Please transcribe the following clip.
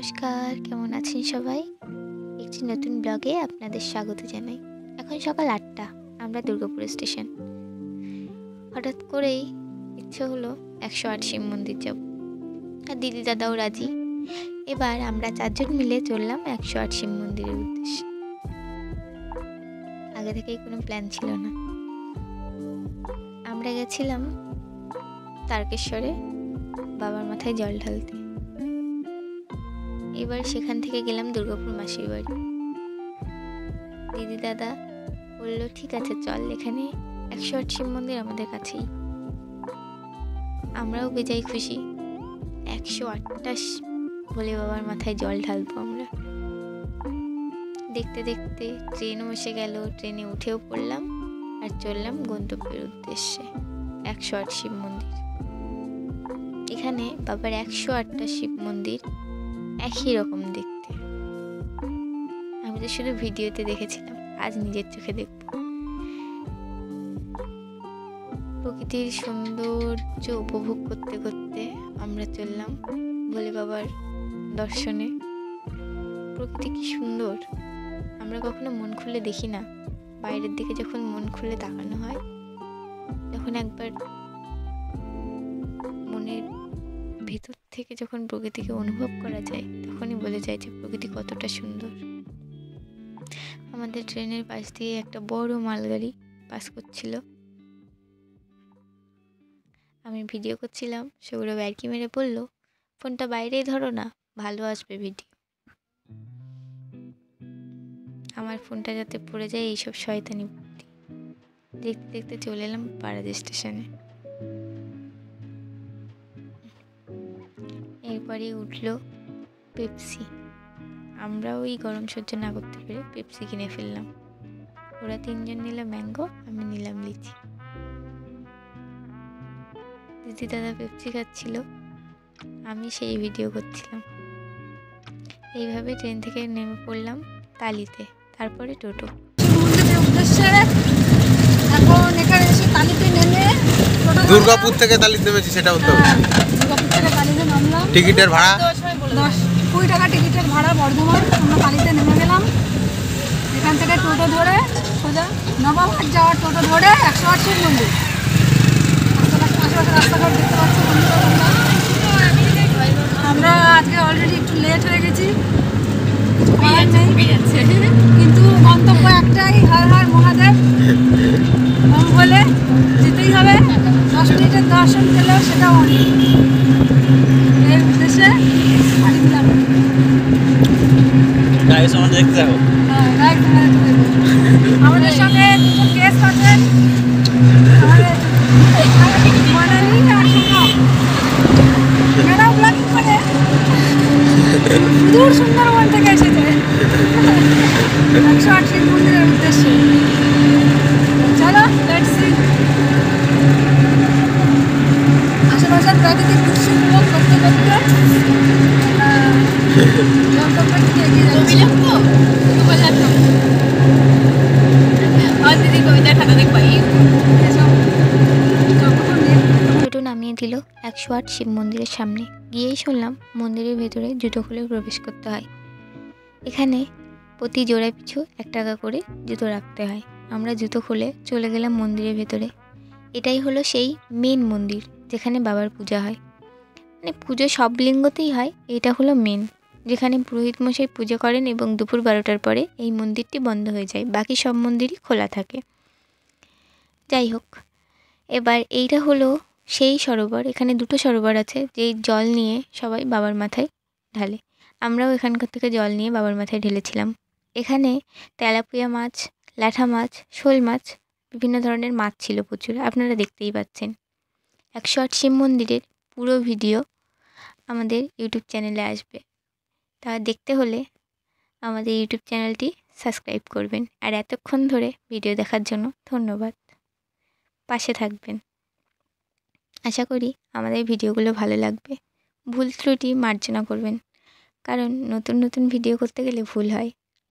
নমস্কার, কেমন আছেন সবাই? একটি নতুন ব্লগে আপনাদের স্বাগত জানাই। এখন সকাল ৮টা, আমরা দুর্গাপুর স্টেশন। হঠাৎ করেই ইচ্ছে হলো ১০৮ শিব মন্দির যাব, আর দিদি দাদাও রাজি। এবার আমরা ৪জন মিলে চললাম ১০৮ শিব মন্দিরের উদ্দেশ্যে। আগে থেকেই কোনো প্ল্যান ছিল না। আমরা গেছিলাম তারকেশ্বরে বাবার মাথায় জল ঢালতে। এবার সেখান থেকে গেলাম দুর্গাপুর মাসির বাড়ি। দিদি দাদা বললো ঠিক আছে চল, এখানে ১০৮ শিব মন্দির আমাদের কাছেই। আমরাও বেজায় খুশি, ১০৮টা ভোলে বাবার মাথায় জল ঢালবো আমরা। দেখতে দেখতে ট্রেনও এসে গেল, ট্রেনে উঠেও পড়লাম আর চললাম গন্তব্যের উদ্দেশ্যে ১০৮ শিব মন্দির। এখানে বাবার ১০৮টা শিব মন্দির একই রকম দেখতে। আমি তো শুধু ভিডিওতে দেখেছিলাম, আজ নিজের চোখে দেখব। প্রকৃতির সৌন্দর্য উপভোগ করতে করতে আমরা চললাম ভোলে বাবার দর্শনে। প্রকৃতি কি সুন্দর, আমরা কখনো মন খুলে দেখি না। বাইরের দিকে যখন মন খুলে তাকানো হয়, যখন একবার মনের ভেতর থেকে যখন প্রকৃতিকে অনুভব করা যায়, তখনই বোঝা যায় যে প্রকৃতি কতটা সুন্দর। আমাদের ট্রেনের পাশ দিয়ে একটা বড় মালগাড়ি পাস করছিল। আমি ভিডিও করছিলাম, সৌরভ ব্যারকি মেরে বলল, ফোনটা বাইরেই ধরো না, ভালো আসবে ভিডিও। আমার ফোনটা যাতে পড়ে যায় এইসব শয়তানি বুদ্ধি। দেখতে দেখতে চলে এলাম পাড়াদি স্টেশনে। এরপরে উঠলো পেপসি। আমরা ওই গরম সহ্য না করতে পেরে পেপসি কিনে ফেললাম। ওরা ৩জন নিল ম্যাঙ্গো, আমি নিলাম লিচি। দিদি দাদা পেপসি খাচ্ছিল, আমি সেই ভিডিও করছিলাম। এইভাবে ট্রেন থেকে নেমে পড়লাম তালিতে, তারপরে টোটো। এখন এখানে এসে তালিতে নেমে দুর্গাপুর থেকে তালিতে নেমেছি, সেটা বলতে হবে। দুর্গাপুর থেকে তালিতে নামলাম। টিকিটের ভাড়া 10-20 টাকা টিকিটের ভাড়া বর্ধমান। আমরা তালিতে নেমে গেলাম। এখান থেকে টোটো ধরে সোজা নবাবহাট যাওয়ার টোটো ধরে ১০৮ শিব মন্দির। আশেপাশে রাস্তাঘাট দেখতে পাচ্ছি। আমরা আজকে অলরেডি একটু লেট হয়ে গেছি, কিন্তু গন্তব্য একটাই, হর হর মহাদেব বলে যেতেই হবে। 10 মিনিটের দর্শন পেলেও সেটাও অনেক। এর উদ্দেশ্যে আমাদের সঙ্গে দুজন গেস্ট আছেন, আমাদের মানালি আর সোনম। এরাও ব্লগিং করে দূর সুন্দরবন থেকে এসেছে ১০৮ শিব মন্দিরের উদ্দেশ্যে। চলো লেটস সি। আশেপাশের প্রাকৃতিক দৃশ্য উপভোগ করতে করতে গন্তব্যের দিকে এগিয়ে যাচ্ছি। টোটো নামিয়ে দিল ১০৮ শিব মন্দিরের সামনে। গিয়েই শুনলাম মন্দিরের ভেতরে জুতো খুলে প্রবেশ করতে হয়। এখানে প্রতি জোড়া পিছু ১ টাকা করে জুতো রাখতে হয়। আমরা জুতো খুলে চলে গেলাম মন্দিরের ভেতরে। এটাই হলো সেই মেন মন্দির যেখানে বাবার পূজা হয়। মানে পুজো সব লিঙ্গতেই হয়, এটা হলো মেন, যেখানে পুরোহিত মশাই পুজো করেন এবং দুপুর ১২টার পরে এই মন্দিরটি বন্ধ হয়ে যায়, বাকি সব মন্দিরই খোলা থাকে। যাই হোক, এবার এইটা হলো সেই সরোবর। এখানে 2টো সরোবর আছে, যেই জল নিয়ে সবাই বাবার মাথায় ঢালে। আমরাও এখানকার থেকে জল নিয়ে বাবার মাথায় ঢেলেছিলাম। এখানে তেলাপিয়া মাছ, ল্যাঠা মাছ, শোল মাছ, বিভিন্ন ধরনের মাছ ছিল প্রচুর, আপনারা দেখতেই পাচ্ছেন। ১০৮ শিব মন্দিরের পুরো ভিডিও আমাদের ইউটিউব চ্যানেলে আসবে। তা দেখতে হলে আমাদের ইউটিউব চ্যানেলটি সাবস্ক্রাইব করবেন। আর এতক্ষণ ধরে ভিডিও দেখার জন্য ধন্যবাদ। পাশে থাকবেন। আশা করি আমাদের ভিডিওগুলো ভালো লাগবে। ভুল ত্রুটি মার্জনা করবেন, কারণ নতুন নতুন ভিডিও করতে গেলে ভুল হয়।